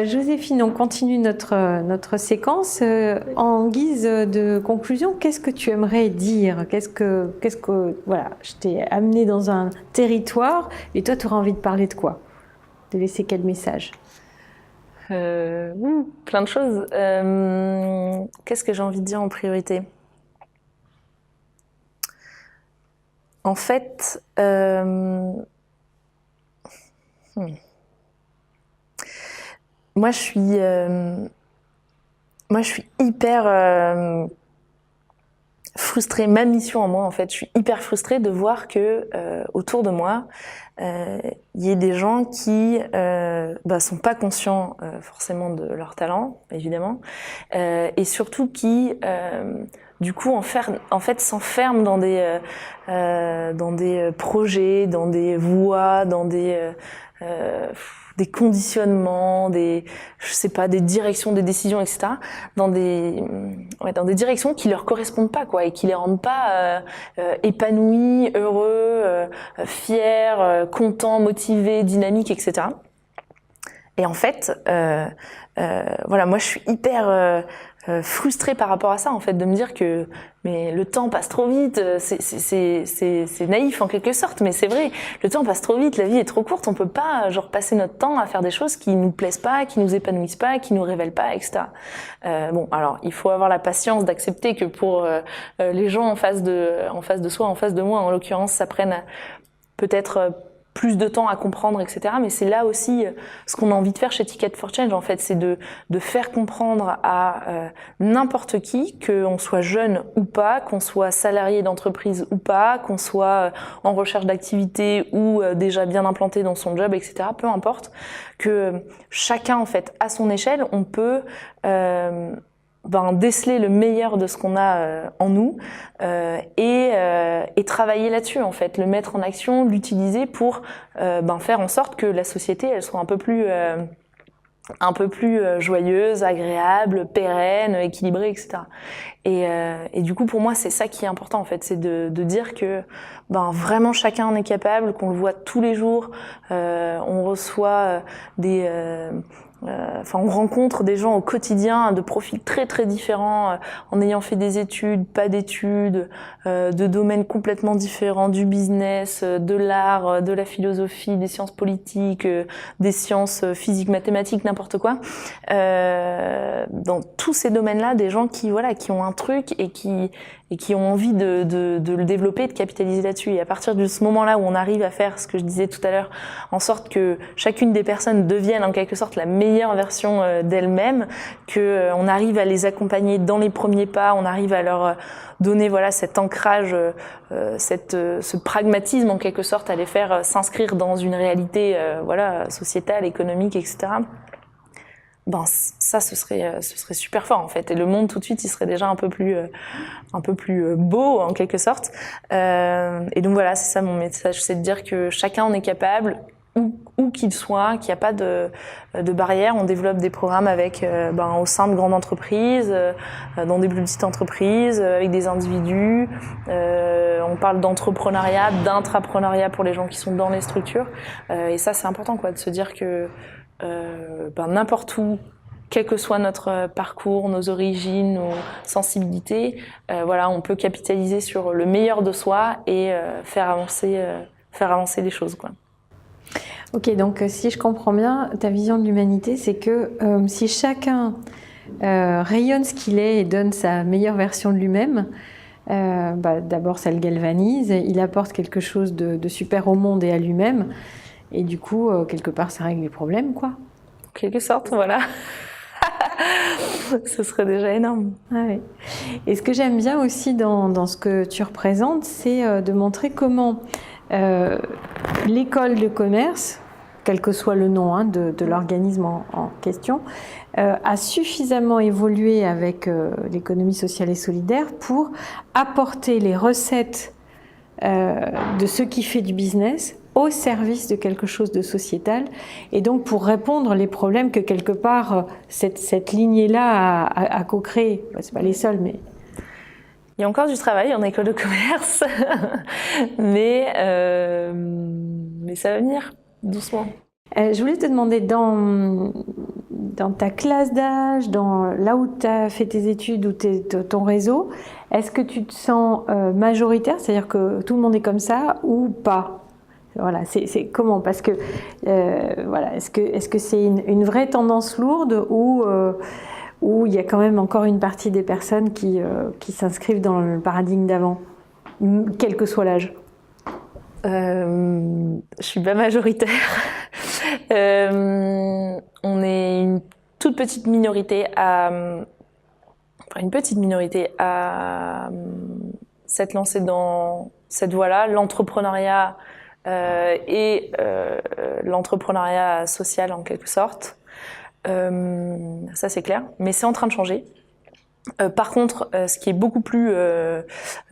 Joséphine, on continue notre séquence. En guise de conclusion, qu'est-ce que tu aimerais dire? Voilà, je t'ai amené dans un territoire et toi, tu auras envie de parler de quoi? De laisser quel message? Plein de choses. Qu'est-ce que j'ai envie de dire en priorité? En fait, moi je suis hyper frustrée. Ma mission en moi, en fait, je suis hyper frustrée de voir que autour de moi, il y ait des gens qui sont pas conscients forcément de leur talent, évidemment, et surtout qui du coup en fait s'enferment dans des projets, dans des voies, dans des conditionnements, des directions, des décisions, etc. dans des directions qui leur correspondent pas, quoi, et qui les rendent pas épanouis, heureux, fiers, contents, motivés, dynamiques, etc. Et en fait, moi je suis hyper frustrée par rapport à ça, en fait, de me dire que mais le temps passe trop vite. C'est naïf en quelque sorte, mais c'est vrai. Le temps passe trop vite, la vie est trop courte. On peut pas passer notre temps à faire des choses qui nous plaisent pas, qui nous épanouissent pas, qui nous révèlent pas, etc. Alors il faut avoir la patience d'accepter que pour les gens en face de soi, en face de moi, en l'occurrence, ça prenne peut-être plus de temps à comprendre, etc. Mais c'est là aussi ce qu'on a envie de faire chez Ticket for Change, en fait, c'est de faire comprendre à n'importe qui, qu'on soit jeune ou pas, qu'on soit salarié d'entreprise ou pas, qu'on soit en recherche d'activité ou déjà bien implanté dans son job, etc. Peu importe, que chacun, en fait, à son échelle, on peut déceler le meilleur de ce qu'on a en nous et travailler là-dessus, en fait, le mettre en action, l'utiliser pour faire en sorte que la société elle soit un peu plus joyeuse, agréable, pérenne, équilibrée, etc. Et du coup, pour moi, c'est ça qui est important, en fait, c'est de dire que vraiment chacun en est capable, qu'on le voit tous les jours. On reçoit on rencontre des gens au quotidien de profils très très différents, en ayant fait des études, pas d'études, de domaines complètement différents, du business, de l'art, de la philosophie, des sciences politiques, des sciences physiques, mathématiques, n'importe quoi. Dans tous ces domaines-là, des gens qui ont un truc et qui ont envie de le développer, de capitaliser là-dessus. Et à partir de ce moment-là où on arrive à faire ce que je disais tout à l'heure, en sorte que chacune des personnes devienne en quelque sorte la meilleure version d'elle-même, que on arrive à les accompagner dans les premiers pas, on arrive à leur donner cet ancrage, ce pragmatisme en quelque sorte, à les faire s'inscrire dans une réalité sociétale, économique, etc. Ça ce serait super fort, en fait, et le monde tout de suite il serait déjà un peu plus beau en quelque sorte, et donc voilà, c'est ça mon message, c'est de dire que chacun en est capable, où qu'il soit, qu'il n'y a pas de barrière. On développe des programmes avec au sein de grandes entreprises, dans des plus petites entreprises, avec des individus, on parle d'entrepreneuriat, d'intrapreneuriat pour les gens qui sont dans les structures, et ça c'est important, quoi, de se dire que n'importe où, quel que soit notre parcours, nos origines, nos sensibilités, on peut capitaliser sur le meilleur de soi et faire avancer les choses, quoi. Ok, donc si je comprends bien, ta vision de l'humanité, c'est que si chacun rayonne ce qu'il est et donne sa meilleure version de lui-même, d'abord ça le galvanise, il apporte quelque chose de super au monde et à lui-même, et du coup, quelque part, ça règle les problèmes, quoi. En quelque sorte, voilà. Ce serait déjà énorme. Ah oui. Et ce que j'aime bien aussi dans ce que tu représentes, c'est de montrer comment l'école de commerce, quel que soit le nom de l'organisme en question, a suffisamment évolué avec l'économie sociale et solidaire pour apporter les recettes de ce qui fait du business au service de quelque chose de sociétal, et donc pour répondre les problèmes que quelque part cette lignée-là a co-créé. C'est pas les seuls, mais... Il y a encore du travail en école de commerce, mais ça va venir doucement. Je voulais te demander, dans ta classe d'âge, là où tu as fait tes études ou ton réseau, est-ce que tu te sens majoritaire, c'est-à-dire que tout le monde est comme ça ou pas? Voilà, c'est comment? Parce que voilà, est-ce que c'est une vraie tendance lourde ou il y a quand même encore une partie des personnes qui s'inscrivent dans le paradigme d'avant, quel que soit l'âge? Je suis pas majoritaire. On est une toute petite minorité à s'être lancée dans cette voie-là, l'entrepreneuriat et l'entrepreneuriat social en quelque sorte. Ça c'est clair, mais c'est en train de changer. Par contre, ce qui est beaucoup plus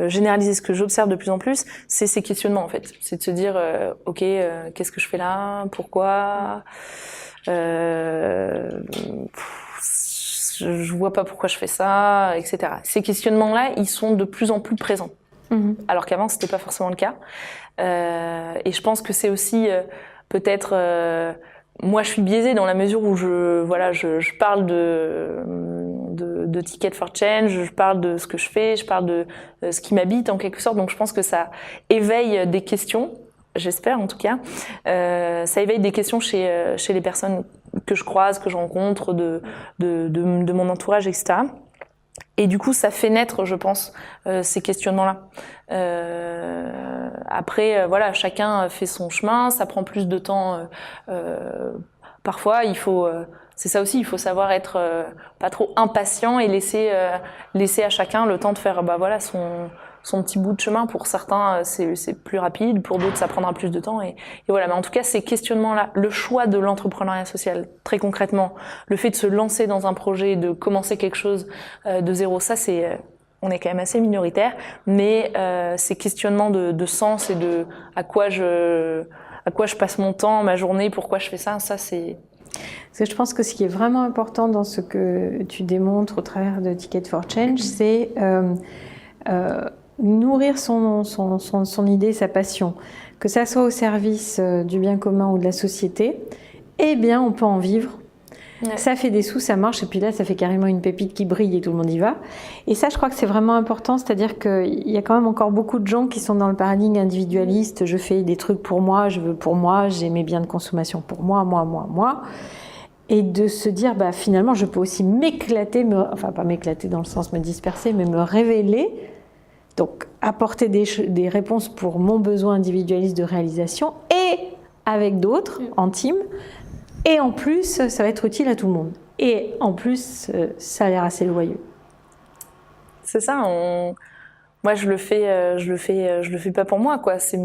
généralisé, ce que j'observe de plus en plus, c'est ces questionnements en fait. C'est de se dire, ok, qu'est-ce que je fais là? Pourquoi? Je vois pas pourquoi je fais ça, etc. Ces questionnements-là, ils sont de plus en plus présents. Alors qu'avant, c'était pas forcément le cas. Et je pense que c'est aussi peut-être moi je suis biaisée dans la mesure où je parle de Ticket for Change, je parle de ce que je fais, je parle de ce qui m'habite en quelque sorte, donc je pense que ça éveille des questions, j'espère en tout cas, ça éveille des questions chez les personnes que je croise, que je rencontre, de mon entourage, etc. Et du coup, ça fait naître, je pense, ces questionnements-là. Après, voilà, chacun fait son chemin, ça prend plus de temps. Parfois, c'est ça aussi, il faut savoir être pas trop impatient et laisser à chacun le temps de faire, voilà, son petit bout de chemin. Pour certains, c'est plus rapide, pour d'autres, ça prendra plus de temps. Et voilà. Mais en tout cas, ces questionnements-là, le choix de l'entrepreneuriat social, très concrètement, le fait de se lancer dans un projet, de commencer quelque chose de zéro, ça, on est quand même assez minoritaire. Mais ces questionnements de sens et de à quoi je passe mon temps, ma journée, pourquoi je fais ça, c'est... Parce que je pense que ce qui est vraiment important dans ce que tu démontres au travers de Ticket for Change, c'est nourrir son idée, sa passion, que ça soit au service du bien commun ou de la société, eh bien on peut en vivre. Ouais. Ça fait des sous, ça marche, et puis là ça fait carrément une pépite qui brille et tout le monde y va. Et ça je crois que c'est vraiment important, c'est-à-dire qu'il y a quand même encore beaucoup de gens qui sont dans le paradigme individualiste, je fais des trucs pour moi, je veux pour moi, j'ai mes biens de consommation pour moi. Et de se dire, finalement, je peux aussi m'éclater, enfin pas m'éclater dans le sens me disperser, mais me révéler, donc apporter des réponses pour mon besoin individualiste de réalisation et avec d'autres, intimes, et en plus, ça va être utile à tout le monde. Et en plus, ça a l'air assez loyeux. C'est ça, moi je le fais pas pour moi, quoi. Je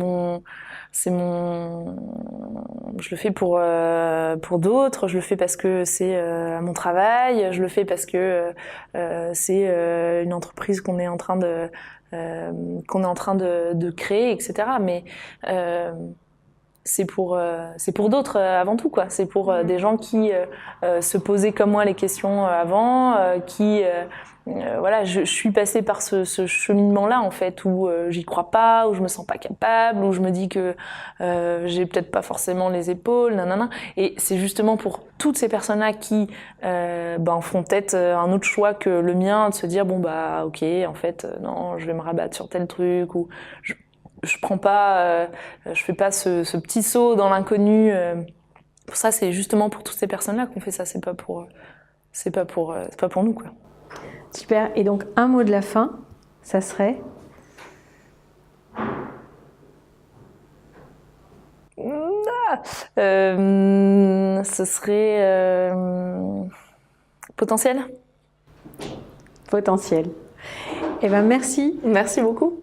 le fais pour d'autres, je le fais parce que c'est mon travail, je le fais parce que c'est une entreprise qu'on est en train de créer, etc. Mais c'est pour d'autres avant tout, quoi. C'est pour des gens qui se posaient comme moi les questions avant, qui voilà, je suis passée par ce cheminement-là en fait, où j'y crois pas, où je me sens pas capable, où je me dis que j'ai peut-être pas forcément les épaules, nanana. Et c'est justement pour toutes ces personnes-là qui font peut-être un autre choix que le mien, de se dire ok, en fait non, je vais me rabattre sur tel truc, ou je prends pas, je fais pas ce petit saut dans l'inconnu. Pour ça, c'est justement pour toutes ces personnes-là qu'on fait ça. C'est pas pour nous, quoi. Super. Et donc, un mot de la fin, ça serait? Ce serait potentiel. Potentiel. Eh ben, merci. Merci beaucoup.